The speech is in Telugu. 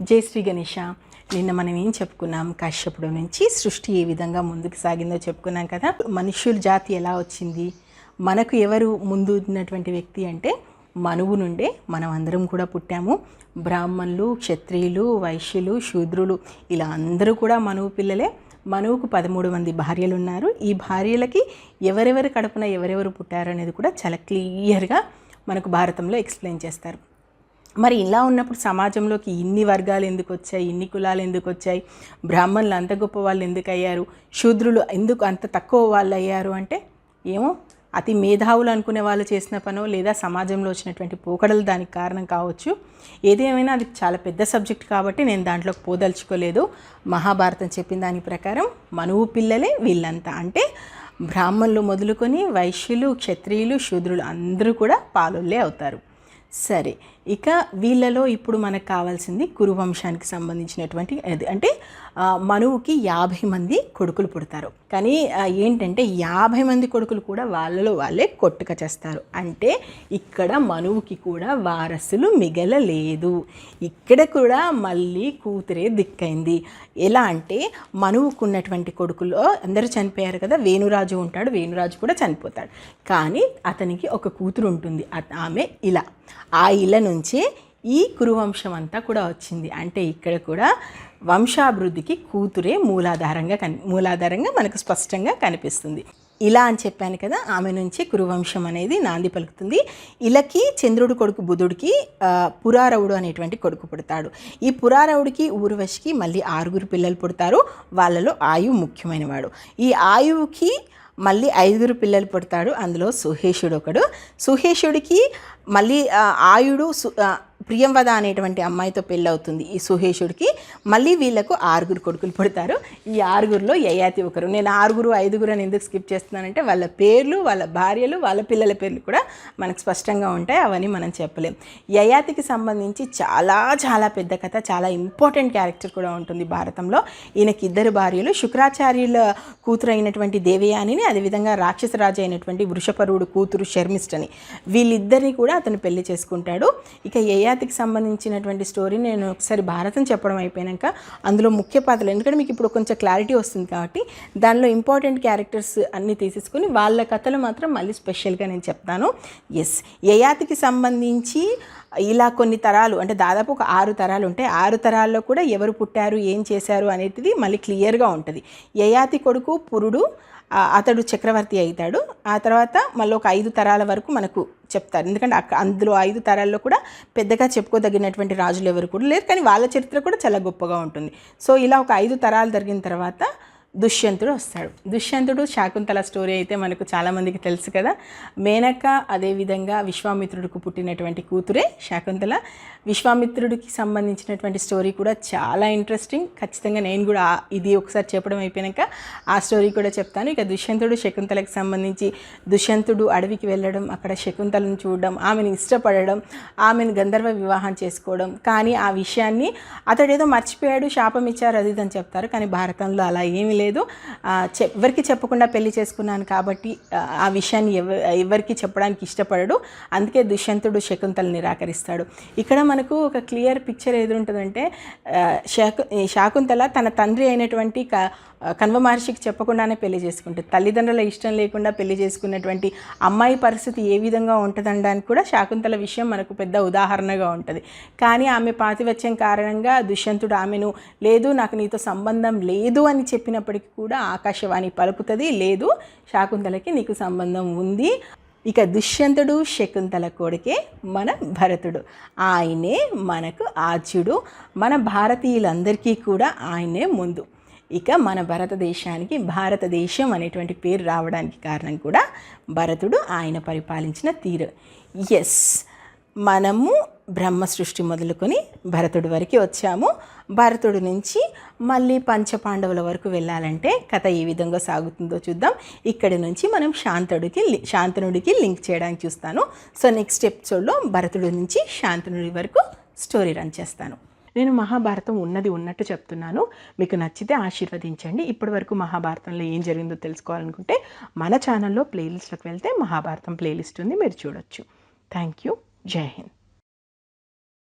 జై శ్రీ గణేష. నిన్న మనం ఏం చెప్పుకున్నాం? కశ్యపుడు నుంచి సృష్టి ఏ విధంగా ముందుకు సాగిందో చెప్పుకున్నాం కదా. మనుష్యుల జాతి ఎలా వచ్చింది, మనకు ఎవరు ముందు ఉన్నటువంటి వ్యక్తి అంటే మనువు నుండే మనం అందరం కూడా పుట్టాము. బ్రాహ్మణులు, క్షత్రియులు, వైశ్యులు, శూద్రులు ఇలా అందరూ కూడా మనువు పిల్లలే. మనువుకు 13 మంది భార్యలు ఉన్నారు. ఈ భార్యలకి ఎవరెవరి కడుపున ఎవరెవరు పుట్టారు అనేది కూడా చాలా క్లియర్గా మనకు భారతంలో ఎక్స్ప్లెయిన్ చేస్తారు. మరి ఇలా ఉన్నప్పుడు సమాజంలోకి ఇన్ని వర్గాలు ఎందుకు వచ్చాయి, ఇన్ని కులాలు ఎందుకు వచ్చాయి, బ్రాహ్మణులు అంత గొప్ప వాళ్ళు ఎందుకు అయ్యారు, శూద్రులు ఎందుకు అంత తక్కువ వాళ్ళు అయ్యారు అంటే ఏమో అతి మేధావులు అనుకునే వాళ్ళు చేసిన పనో లేదా సమాజంలో వచ్చినటువంటి పోకడలు దానికి కారణం కావచ్చు. ఏదేమైనా అది చాలా పెద్ద సబ్జెక్ట్ కాబట్టి నేను దాంట్లోకి పోదలుచుకోలేదు. మహాభారతం చెప్పిన దాని ప్రకారం మనువు పిల్లలే వీళ్ళంతా. అంటే బ్రాహ్మణులు మొదలుకొని వైశ్యులు, క్షత్రియులు, శూద్రులు అందరూ కూడా పాలోళ్ళే అవుతారు. సరే, ఇక వీళ్ళలో ఇప్పుడు మనకు కావాల్సింది కురువంశానికి సంబంధించినటువంటి అంటే మనువుకి 50 మంది కొడుకులు పుడతారు. కానీ ఏంటంటే 50 మంది కొడుకులు కూడా వాళ్ళలో వాళ్ళే కొట్టుక చేస్తారు. అంటే ఇక్కడ మనువుకి కూడా వారసులు మిగలలేదు. ఇక్కడ కూడా మళ్ళీ కూతురే దిక్కైంది. ఎలా అంటే మనువుకున్నటువంటి కొడుకులో అందరూ చనిపోయారు కదా. వేణురాజు ఉంటాడు, వేణురాజు కూడా చనిపోతాడు. కానీ అతనికి ఒక కూతురు ఉంటుంది. ఆమె ఇలా. ఆ ఇళ్ళ నుంచే ఈ కురువంశం అంతా కూడా వచ్చింది. అంటే ఇక్కడ కూడా వంశాభివృద్ధికి కూతురే మూలాధారంగా మనకు స్పష్టంగా కనిపిస్తుంది. ఇలా అని చెప్పాను కదా, ఆమె నుంచి కురువంశం అనేది నాంది పలుకుతుంది. ఇలాకి చంద్రుడు కొడుకు బుధుడికి పురారవుడు అనేటువంటి కొడుకు పుడతాడు. ఈ పురారవుడికి ఊర్వశికి మళ్ళీ 6 పిల్లలు పుడతారు. వాళ్ళలో ఆయువు ముఖ్యమైన వాడు. ఈ ఆయువుకి మళ్ళీ 5 పిల్లలు పుడతాడు. అందులో సుహేషుడు ఒకడు. సుహేషుడికి మళ్ళీ ఆయుడు ప్రియంవద అనేటువంటి అమ్మాయితో పెళ్ళి అవుతుంది ఈ సుహేషుడికి. మళ్ళీ వీళ్ళకు 6 కొడుకులు పుడతారు. ఈ 6లో యయాతి ఒకరు. నేను 6, 5 అని ఎందుకు స్కిప్ చేస్తున్నానంటే వాళ్ళ పేర్లు, వాళ్ళ భార్యలు, వాళ్ళ పిల్లల పేర్లు కూడా మనకు స్పష్టంగా ఉంటాయి. అవన్నీ మనం చెప్పలేం. యయాతికి సంబంధించి చాలా చాలా పెద్ద కథ, చాలా ఇంపార్టెంట్ క్యారెక్టర్ కూడా ఉంటుంది భారతంలో. ఈయనకి 2 భార్యలు. శుక్రాచార్యుల కూతురు అయినటువంటి దేవయానిని, అదేవిధంగా రాక్షసరాజు అయినటువంటి వృషపరుడు కూతురు శర్మిష్టని, వీళ్ళిద్దరిని కూడా అతను పెళ్లి చేసుకుంటాడు. ఇక యయాతికి సంబంధించినటువంటి స్టోరీ నేను ఒకసారి భారతం చెప్పడం అయిపోయాక అందులో ముఖ్య పాత్రలు, ఎందుకంటే మీకు ఇప్పుడు కొంచెం క్లారిటీ వస్తుంది కాబట్టి దానిలో ఇంపార్టెంట్ క్యారెక్టర్స్ అన్నీ తీసేసుకుని వాళ్ళ కథలు మాత్రం మళ్ళీ స్పెషల్గా నేను చెప్తాను. ఎస్, యయాతికి సంబంధించి ఇలా కొన్ని తరాలు, అంటే దాదాపు ఒక 6 తరాలు ఉంటాయి. 6 తరాల్లో కూడా ఎవరు పుట్టారు, ఏం చేశారు అనేది మళ్ళీ క్లియర్గా ఉంటుంది. యయాతి కొడుకు పురుడు, అతడు చక్రవర్తి అవుతాడు. ఆ తర్వాత మళ్ళీ ఒక 5 తరాల వరకు మనకు చెప్తారు. ఎందుకంటే అందులో 5 తరాల్లో కూడా పెద్దగా చెప్పుకోదగినటువంటి రాజులు ఎవరు కూడా లేరు, కానీ వాళ్ళ చరిత్ర కూడా చాలా గొప్పగా ఉంటుంది. సో ఇలా ఒక 5 తరాలు జరిగిన తర్వాత దుష్యంతుడు వస్తాడు. దుష్యంతుడు శాకుంతల స్టోరీ అయితే మనకు చాలామందికి తెలుసు కదా. మేనక అదేవిధంగా విశ్వామిత్రుడికి పుట్టినటువంటి కూతురే శాకుంతల. విశ్వామిత్రుడికి సంబంధించినటువంటి స్టోరీ కూడా చాలా ఇంట్రెస్టింగ్. ఖచ్చితంగా నేను కూడా ఇది ఒకసారి చెప్పడం అయిపోయాక ఆ స్టోరీ కూడా చెప్తాను. ఇక దుష్యంతుడు శకుంతలకు సంబంధించి, దుష్యంతుడు అడవికి వెళ్ళడం, అక్కడ శకుంతలను చూడడం, ఆమెను ఇష్టపడడం, ఆమెను గంధర్వ వివాహం చేసుకోవడం. కానీ ఆ విషయాన్ని అతడేదో మర్చిపోయాడు, శాపం ఇచ్చారు, అది ఇదని చెప్తారు. కానీ భారతంలో అలా ఏమీ లేదు. ఎవరికి చెప్పకుండా పెళ్లి చేసుకున్నాను కాబట్టి ఆ విషయాన్ని ఎవరికి చెప్పడానికి ఇష్టపడడు. అందుకే దుష్యంతుడు శకుంతలను నిరాకరిస్తాడు. ఇక్కడ మనకు ఒక క్లియర్ పిక్చర్ ఎదురుంటుందంటే శాకుంతల తన తండ్రి అయినటువంటి కణ్వ మహర్షికి చెప్పకుండానే పెళ్లి చేసుకుంటుంది. తల్లిదండ్రుల ఇష్టం లేకుండా పెళ్లి చేసుకున్నటువంటి అమ్మాయి పరిస్థితి ఏ విధంగా ఉంటుందనడానికి కూడా శాకుంతల విషయం మనకు పెద్ద ఉదాహరణగా ఉంటుంది. కానీ ఆమె పాతివత్యం కారణంగా దుష్యంతుడు ఆమెను లేదు, నాకు నీతో సంబంధం లేదు అని చెప్పినప్పటికీ కూడా ఆకాశవాణి పలుకుతుంది, లేదు శాకుంతలకి నీకు సంబంధం ఉంది. ఇక దుష్యంతుడు శకుంతల కొడుకే మన భరతుడు. ఆయనే మనకు ఆద్యుడు. మన భారతీయులందరికీ కూడా ఆయనే ముందు. ఇక మన భారతదేశానికి భారతదేశం అనేటువంటి పేరు రావడానికి కారణం కూడా భరతుడు, ఆయన పరిపాలించిన తీరు. ఎస్, మనము బ్రహ్మ సృష్టి మొదలుకొని భరతుడి వరకు వచ్చాము. భరతుడి నుంచి మళ్ళీ పంచపాండవుల వరకు వెళ్ళాలంటే కథ ఏ విధంగా సాగుతుందో చూద్దాం. ఇక్కడి నుంచి మనం శాంతనుడికి లింక్ చేయడానికి చూస్తాను. సో నెక్స్ట్ ఎపిసోడ్లో భరతుడి నుంచి శాంతనుడి వరకు స్టోరీ రన్ చేస్తాను. నేను మహాభారతం ఉన్నట్టు చెప్తున్నాను. మీకు నచ్చితే ఆశీర్వదించండి. ఇప్పటి వరకు మహాభారతంలో ఏం జరిగిందో తెలుసుకోవాలనుకుంటే మన ఛానల్లో ప్లేలిస్ట్లోకి వెళ్తే మహాభారతం ప్లేలిస్ట్ ఉంది, మీరు చూడొచ్చు. Thank you. జై హింద్.